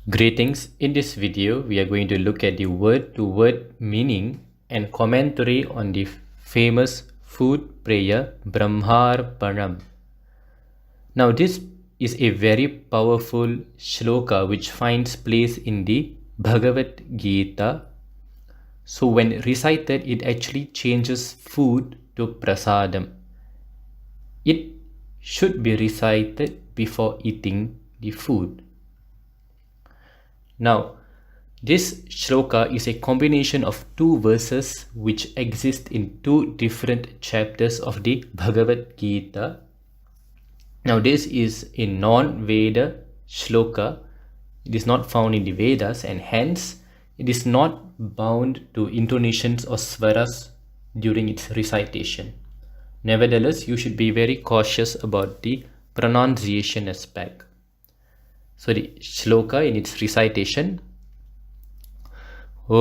Greetings. In this video, we are going to look at the word-to-word meaning and commentary on the famous food prayer Brahmarpanam. Now, this is a very powerful shloka which finds place in the Bhagavad Gita. So, when recited, it actually changes food to prasadam. It should be recited before eating the food. Now, this shloka is a combination of two verses which exist in two different chapters of the Bhagavad Gita. Now, this is a non-Veda shloka. It is not found in the Vedas and hence it is not bound to intonations or swaras during its recitation. Nevertheless, you should be very cautious about the pronunciation aspect. So the shloka in its recitation, Om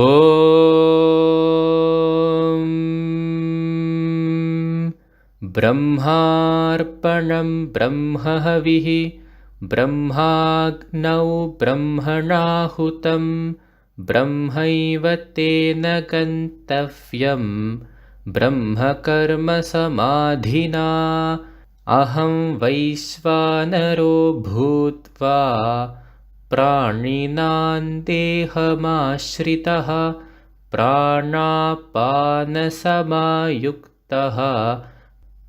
Brahmarpanam Brahmahavihi Brahmagnau Brahmanahutam Brahmaiva tena gantavyam Brahmakarma samadhina Aham Vaishvanaro bhutva praninan dehamashritaha pranapana samayuktaha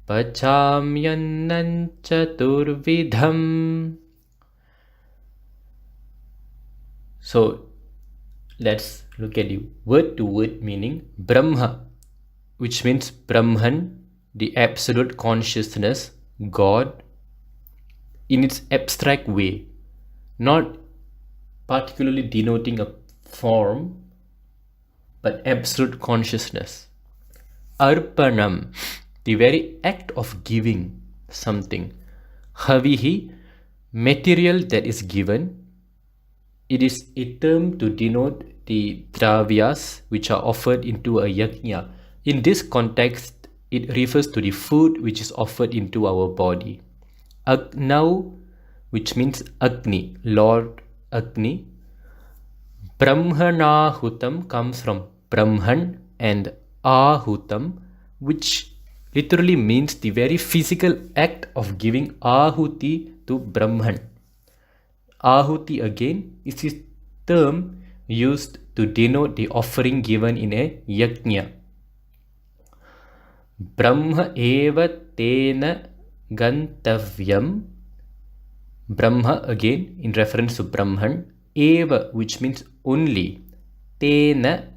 pachamyannan chaturvidham. So let's look at the word-to-word meaning. Brahma, which means Brahman, the absolute consciousness, God, in its abstract way, not particularly denoting a form, but absolute consciousness. Arpanam, the very act of giving something. Havihi, material that is given. It is a term to denote the dravyas which are offered into a yajna. In this context, it refers to the food which is offered into our body. Agnau, which means Agni, Lord Agni. Brahmanahutam comes from Brahman, and Ahutam, which literally means the very physical act of giving Ahuti to Brahman. Ahuti again is a term used to denote the offering given in a yajna. Brahma eva tena gantavyam. Brahma again in reference to Brahman. Eva, which means only. Tena,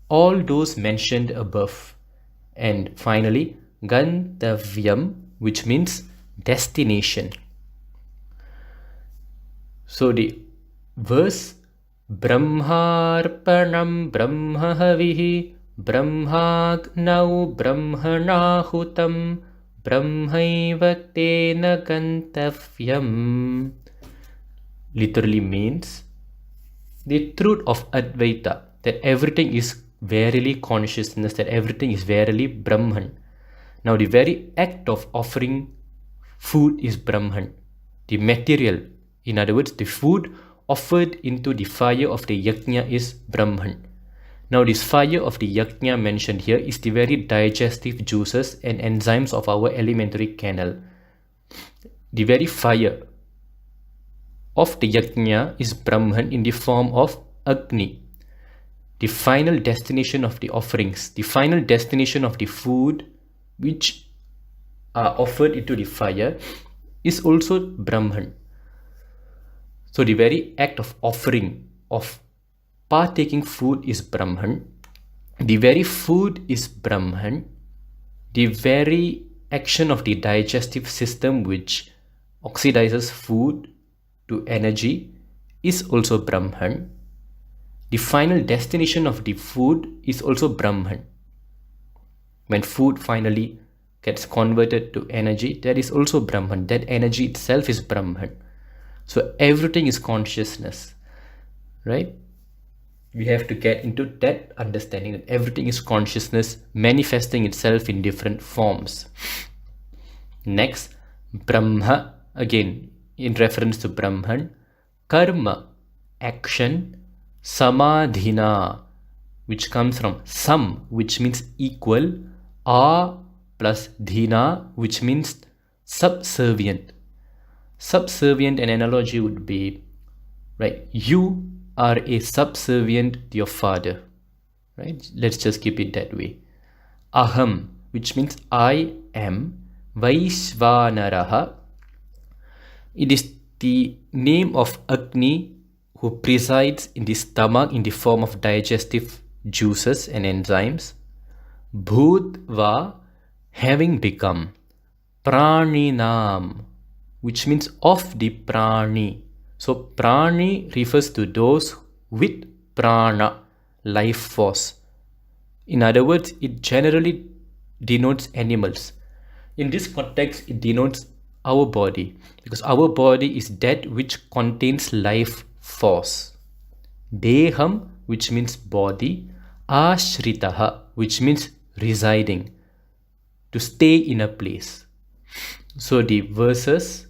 all those mentioned above. And finally, gantavyam, which means destination. So the verse Brahmarpanam Brahmahavihi Brahmagnau Brahmanahutam Brahmaiva tena gantavyam literally means the truth of Advaita, that everything is verily consciousness, that everything is verily Brahman. Now the very act of offering food is Brahman. The material, in other words, the food offered into the fire of the yajna is Brahman. Now this fire of the yajna mentioned here is the very digestive juices and enzymes of our alimentary canal. The very fire of the yajna is Brahman in the form of Agni. The final destination of the offerings, the final destination of the food which are offered into the fire is also Brahman. So the very act of offering, of partaking food is Brahman. The very food is Brahman. The very action of the digestive system which oxidizes food to energy is also Brahman. The final destination of the food is also Brahman. When food finally gets converted to energy, that is also Brahman. That energy itself is Brahman. So everything is consciousness, right? We have to get into that understanding that everything is consciousness manifesting itself in different forms. Next, Brahma, again in reference to Brahman. Karma, action, samadhina, which comes from sam, which means equal, a plus dhina, which means subservient. Subservient, an analogy would be, right, you are a subservient to your father, right? Let's just keep it that way. Aham, which means I am, Vaishvanaraha. It is the name of Agni who presides in the stomach in the form of digestive juices and enzymes. Bhutva, having become. Praninam, which means of the prani. So prani refers to those with prana, life force. In other words, it generally denotes animals. In this context, it denotes our body, because our body is that which contains life force. Deham, which means body. Ashritaha, which means residing, to stay in a place. So the verses,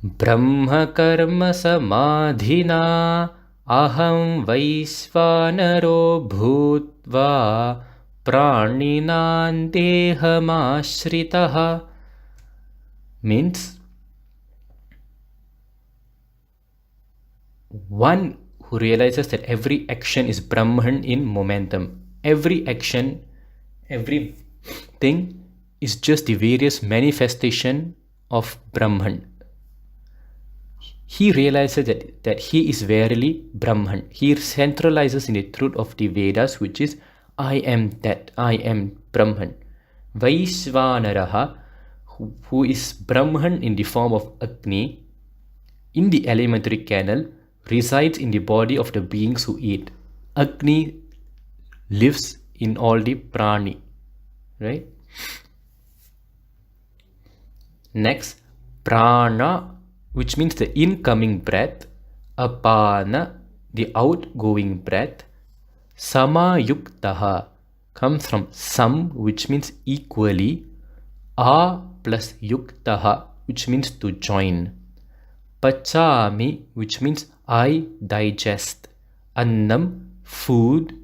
Brahma karma samadhina aham vaishvanaro bhutva praninan dehamashritaha, means one who realizes that every action is Brahman in momentum. Every action, everything is just the various manifestation of Brahman. He realizes that he is verily Brahman. He centralizes in the truth of the Vedas, which is, I am that, I am Brahman. Vaishvanaraha, who is Brahman in the form of Agni, in the alimentary canal, resides in the body of the beings who eat. Agni lives in all the prani, right? Next, prana, which means the incoming breath. Apana, the outgoing breath. Samayuktaha comes from sam, which means equally. A plus yuktaha, which means to join. Pachami, which means I digest. Annam, food.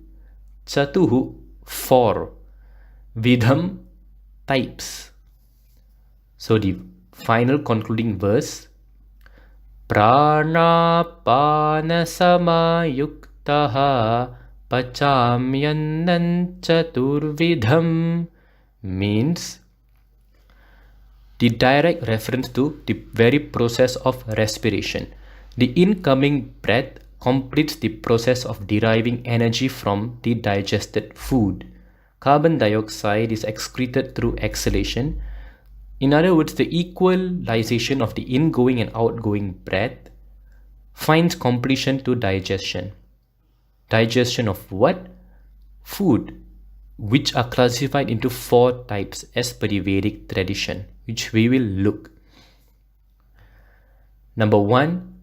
Chatuhu, four. Vidham, types. So the final concluding verse, Pranapana samayuktaha pachamyannan chaturvidham, means the direct reference to the very process of respiration. The incoming breath completes the process of deriving energy from the digested food. Carbon dioxide is excreted through exhalation. In other words, the equalization of the ingoing and outgoing breath finds completion to digestion. Digestion of what? Food, which are classified into four types as per the Vedic tradition, which we will look. Number 1,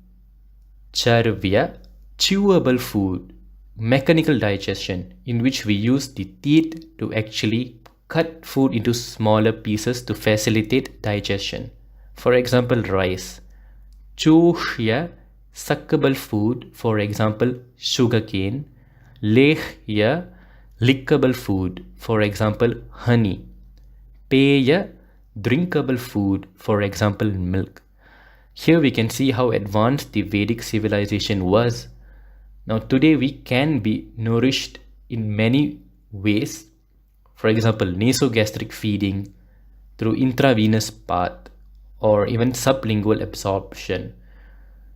charvya, chewable food, mechanical digestion, in which we use the teeth to actually cut food into smaller pieces to facilitate digestion. For example, rice. Choshya, suckable food, for example, sugarcane. Lehya, lickable food, for example, honey. Peya, drinkable food, for example, milk. Here we can see how advanced the Vedic civilization was. Now today we can be nourished in many ways. For example, nasogastric feeding through intravenous path or even sublingual absorption.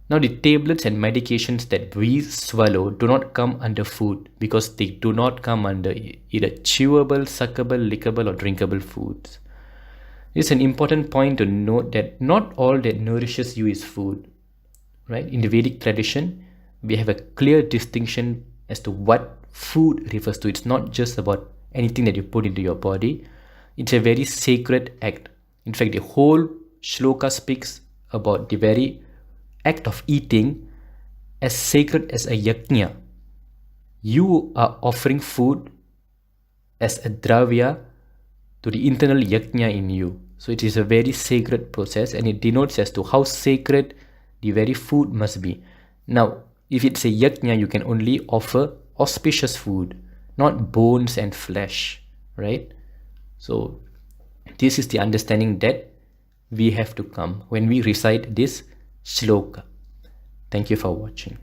Now the tablets and medications that we swallow do not come under food because they do not come under either chewable, suckable, lickable or drinkable foods. It's an important point to note that not all that nourishes you is food, right? In the Vedic tradition, we have a clear distinction as to what food refers to. It's not just about anything that you put into your body. It's a very sacred act. In fact, the whole shloka speaks about the very act of eating as sacred as a yajna. You are offering food as a dravya to the internal yajna in you. So it is a very sacred process, and it denotes as to how sacred the very food must be. Now, if it's a yajna, you can only offer auspicious food, not bones and flesh, right? So this is the understanding that we have to come when we recite this shloka. Thank you for watching.